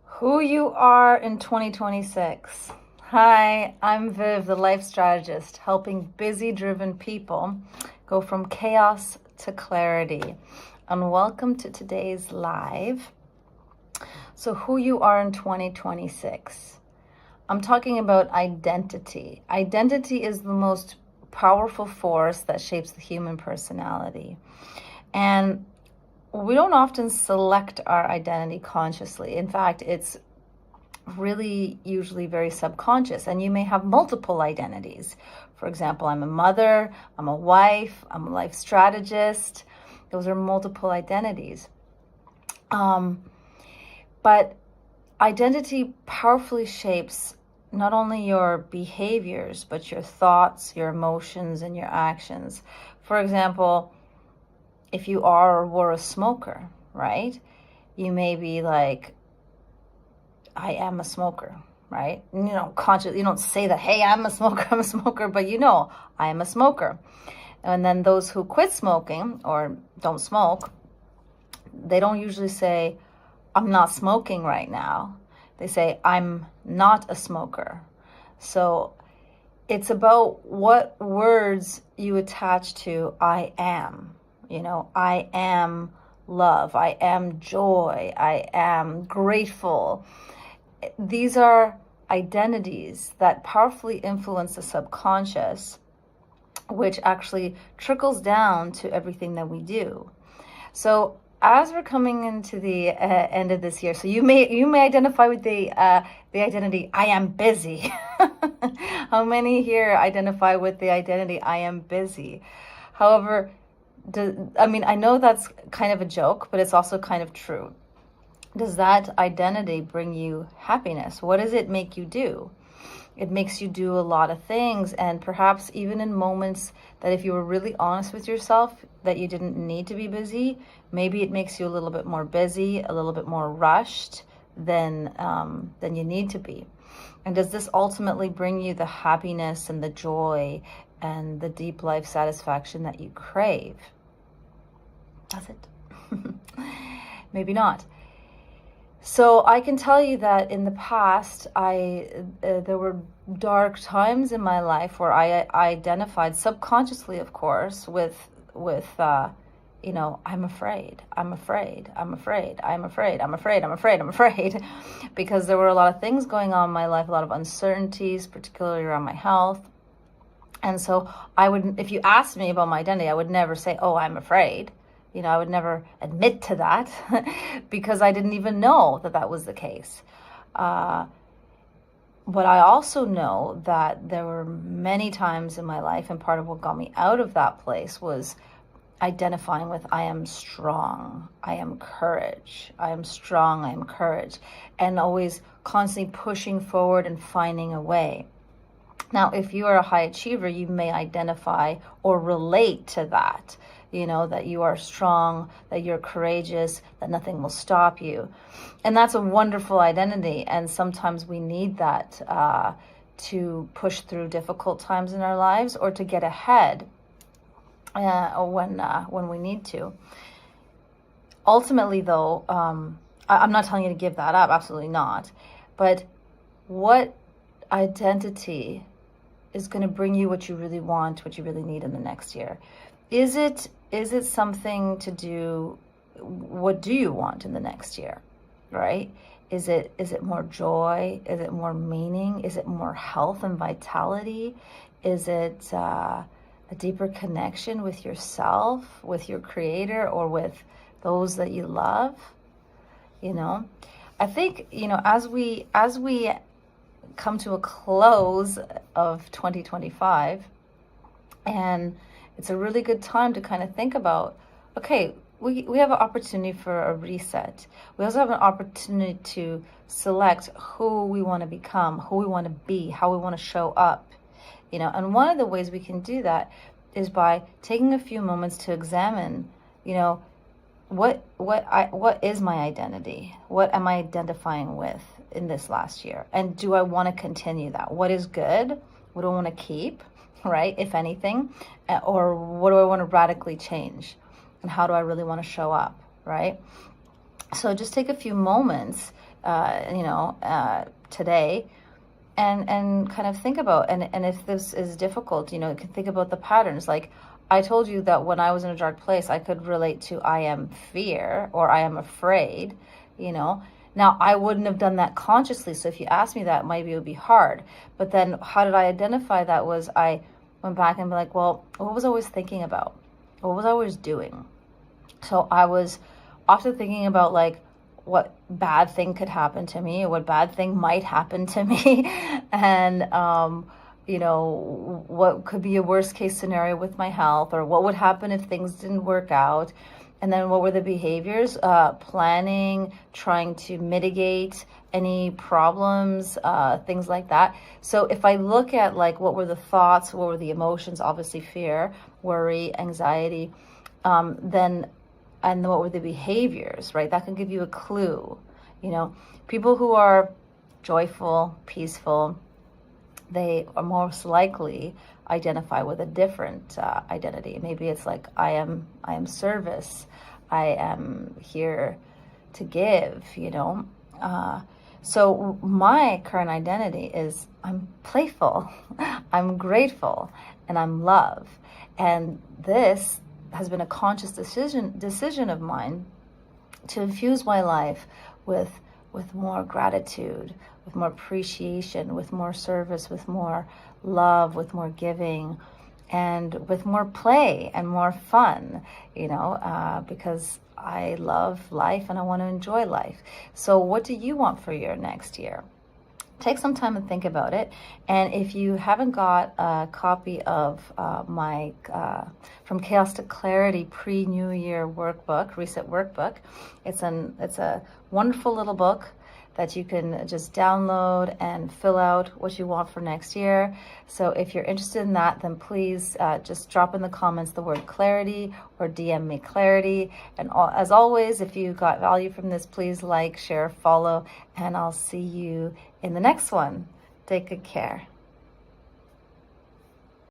Who you are in 2026. Hi, I'm Viv, the life strategist, helping busy driven people go from chaos to clarity. And welcome to today's live. So, who you are in 2026. I'm talking about identity. Identity is the most powerful force that shapes the human personality. And we don't often select our identity consciously. In fact, it's really usually very subconscious, and you may have multiple identities. For example, I'm a mother, I'm a wife, I'm a life strategist. Those are multiple identities. But identity powerfully shapes not only your behaviors, but your thoughts, your emotions, and your actions. For example, if you are or were a smoker, right? You may be like, I am a smoker, right? And consciously, you don't say that, hey, I'm a smoker, but I am a smoker. And then those who quit smoking or don't smoke, they don't usually say, I'm not smoking right now. They say, I'm not a smoker. So it's about what words you attach to I am. I am love, I am joy, I am grateful. These are identities that powerfully influence the subconscious, which actually trickles down to everything that we do. So as we're coming into the end of this year, so you may identify with the identity I am busy. How many here identify with the identity I am busy? However, I know that's kind of a joke, but it's also kind of true. Does that identity bring you happiness? What does it make you do? It makes you do a lot of things, and perhaps even in moments that if you were really honest with yourself that you didn't need to be busy, maybe it makes you a little bit more busy, a little bit more rushed than you need to be. And does this ultimately bring you the happiness and the joy and the deep life satisfaction that you crave? Does it? Maybe not. So I can tell you that in the past, there were dark times in my life where I identified subconsciously, of course, with I'm afraid, because there were a lot of things going on in my life, a lot of uncertainties, particularly around my health. And so if you asked me about my identity, I would never say, oh, I'm afraid. I would never admit to that because I didn't even know that was the case. But I also know that there were many times in my life, and part of what got me out of that place was identifying with I am strong, I am courage, I am strong, I am courage, and always constantly pushing forward and finding a way. Now, if you are a high achiever, you may identify or relate to that. That you are strong, that you're courageous, that nothing will stop you. And that's a wonderful identity. And sometimes we need that to push through difficult times in our lives or to get ahead when we need to. Ultimately, though, I'm not telling you to give that up, absolutely not. But what identity is going to bring you what you really want, what you really need in the next year? Is it something to do, what do you want in the next year, right? Is it more joy? Is it more meaning? Is it more health and vitality? Is it a deeper connection with yourself, with your creator, or with those that you love? I think, as we come to a close of 2025, and it's a really good time to kind of think about, okay, we have an opportunity for a reset. We also have an opportunity to select who we want to become, who we want to be, how we want to show up. And one of the ways we can do that is by taking a few moments to examine, what is my identity? What am I identifying with in this last year? And do I want to continue that? What is good? What do I want to keep? Right, if anything, or what do I want to radically change, and how do I really want to show up, right? So just take a few moments, today, and kind of think about, and if this is difficult, you can think about the patterns. Like I told you that when I was in a dark place, I could relate to I am fear or I am afraid, you know. Now, I wouldn't have done that consciously. So if you ask me that, maybe it would be hard. But then how did I identify that? Was I went back and be like, well, what was I always thinking about? What was I always doing? So I was often thinking about like what bad thing could happen to me or what bad thing might happen to me. And, what could be a worst case scenario with my health, or what would happen if things didn't work out. And then what were the behaviors? Planning, trying to mitigate any problems, things like that. So if I look at like what were the thoughts, what were the emotions, obviously fear, worry, anxiety, then and what were the behaviors, right? That can give you a clue. People who are joyful, peaceful, they are most likely identify with a different identity. Maybe it's like I am service. I am here to give. So my current identity is I'm playful, I'm grateful, and I'm love. And this has been a conscious decision of mine to infuse my life with more gratitude, with more appreciation, with more service, with more love, with more giving, and with more play and more fun, because I love life and I want to enjoy life. So what do you want for your next year? Take some time and think about it. And if you haven't got a copy of my From Chaos to Clarity pre-New Year workbook, Reset Workbook, it's a wonderful little book that you can just download and fill out what you want for next year. So if you're interested in that, then please just drop in the comments the word clarity or DM me clarity. And as always, if you got value from this, please like, share, follow, and I'll see you in the next one. Take good care.